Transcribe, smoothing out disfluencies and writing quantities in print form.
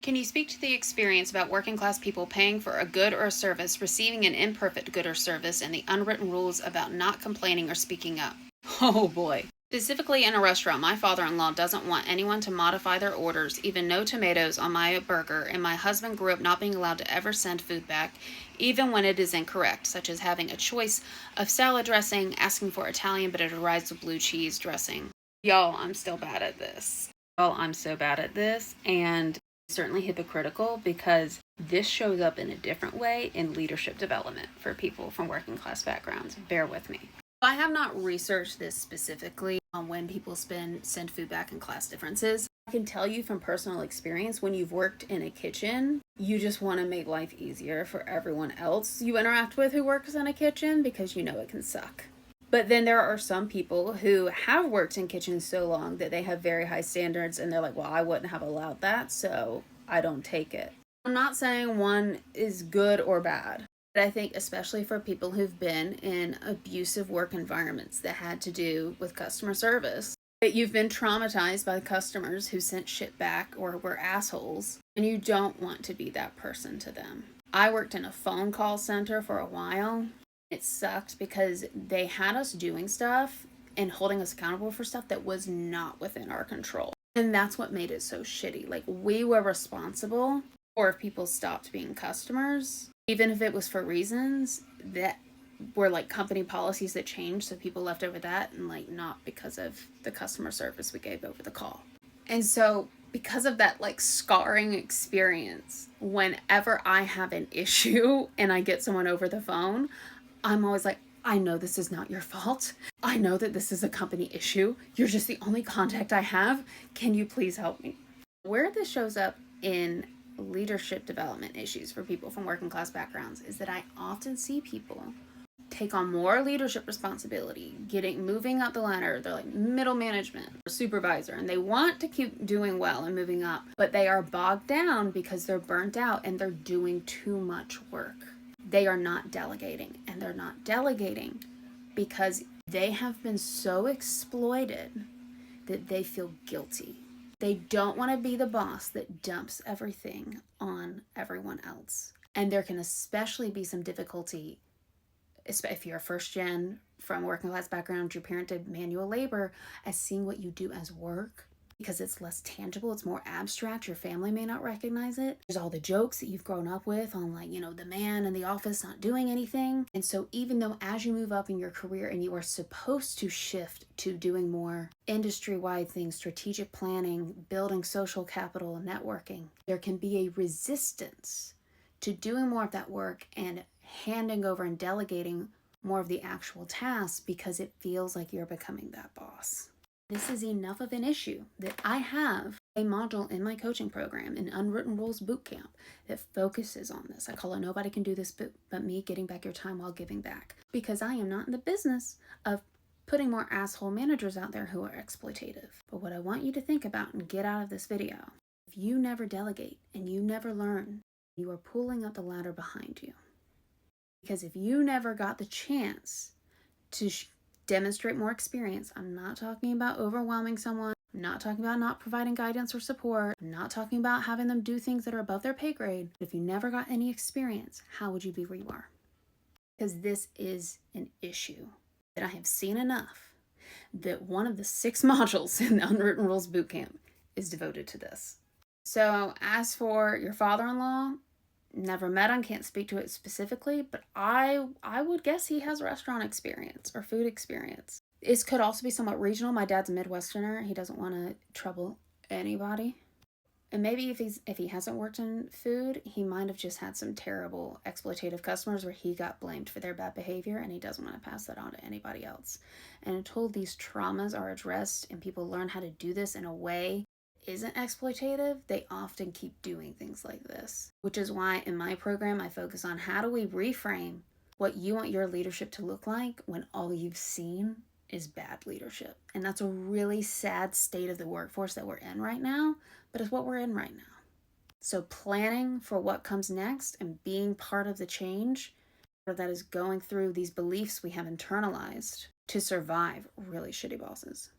Can you speak to the experience about working class people paying for a good or a service, receiving an imperfect good or service, and the unwritten rules about not complaining or speaking up? Oh boy. Specifically in a restaurant, my father-in-law doesn't want anyone to modify their orders, even no tomatoes on my burger, and my husband grew up not being allowed to ever send food back, even when it is incorrect, such as having a choice of salad dressing, asking for Italian, but it arrives with blue cheese dressing. Y'all, I'm still bad at this. Y'all, I'm so bad at this, and certainly hypocritical because this shows up in a different way in leadership development for people from working class backgrounds. Bear with me. I have not researched this specifically on when people send food back and class differences. I can tell you from personal experience, when you've worked in a kitchen, you just want to make life easier for everyone else you interact with who works in a kitchen because you know it can suck. But then there are some people who have worked in kitchens so long that they have very high standards and they're like, well, I wouldn't have allowed that, so I don't take it. I'm not saying one is good or bad. But I think especially for people who've been in abusive work environments that had to do with customer service, that you've been traumatized by the customers who sent shit back or were assholes, and you don't want to be that person to them. I worked in a phone call center for a while. It sucked because they had us doing stuff and holding us accountable for stuff that was not within our control. And that's what made it so shitty. Like, we were responsible for if people stopped being customers, even if it was for reasons that were like company policies that changed, so people left over that, and like not because of the customer service we gave over the call. And so because of that like scarring experience, whenever I have an issue and I get someone over the phone, I'm always like, I know this is not your fault. I know that this is a company issue. You're just the only contact I have. Can you please help me? Where this shows up in leadership development issues for people from working class backgrounds is that I often see people take on more leadership responsibility, moving up the ladder. They're like middle management or supervisor, and they want to keep doing well and moving up, but they are bogged down because they're burnt out and they're doing too much work. They are not delegating, and they're not delegating because they have been so exploited that they feel guilty. They don't want to be the boss that dumps everything on everyone else. And there can especially be some difficulty if you're a first gen from a working class background, your parent did manual labor, as seeing what you do as work because it's less tangible, it's more abstract, your family may not recognize it. There's all the jokes that you've grown up with on like, the man in the office not doing anything. And so even though as you move up in your career and you are supposed to shift to doing more industry-wide things, strategic planning, building social capital, networking, there can be a resistance to doing more of that work and handing over and delegating more of the actual tasks because it feels like you're becoming that boss. This is enough of an issue that I have a module in my coaching program, an Unwritten Rules Bootcamp, that focuses on this. I call it Nobody Can Do This But Me, Getting Back Your Time While Giving Back. Because I am not in the business of putting more asshole managers out there who are exploitative. But what I want you to think about and get out of this video, if you never delegate and you never learn, you are pulling up the ladder behind you. Because if you never got the chance to demonstrate more experience, I'm not talking about overwhelming someone, I'm not talking about not providing guidance or support, I'm not talking about having them do things that are above their pay grade. If you never got any experience, how would you be where you are? Because this is an issue that I have seen enough that one of the 6 modules in the Unwritten Rules Bootcamp is devoted to this. So as for your father-in-law, never met him, can't speak to it specifically, but I would guess he has restaurant experience or food experience. This could also be somewhat regional. My dad's a Midwesterner. He doesn't want to trouble anybody. And maybe if he hasn't worked in food, he might have just had some terrible exploitative customers where he got blamed for their bad behavior and he doesn't want to pass that on to anybody else. And until these traumas are addressed and people learn how to do this in a way isn't exploitative, they often keep doing things like this. Which is why in my program, I focus on how do we reframe what you want your leadership to look like when all you've seen is bad leadership. And that's a really sad state of the workforce that we're in right now, but it's what we're in right now. So planning for what comes next and being part of the change, that is going through these beliefs we have internalized to survive really shitty bosses.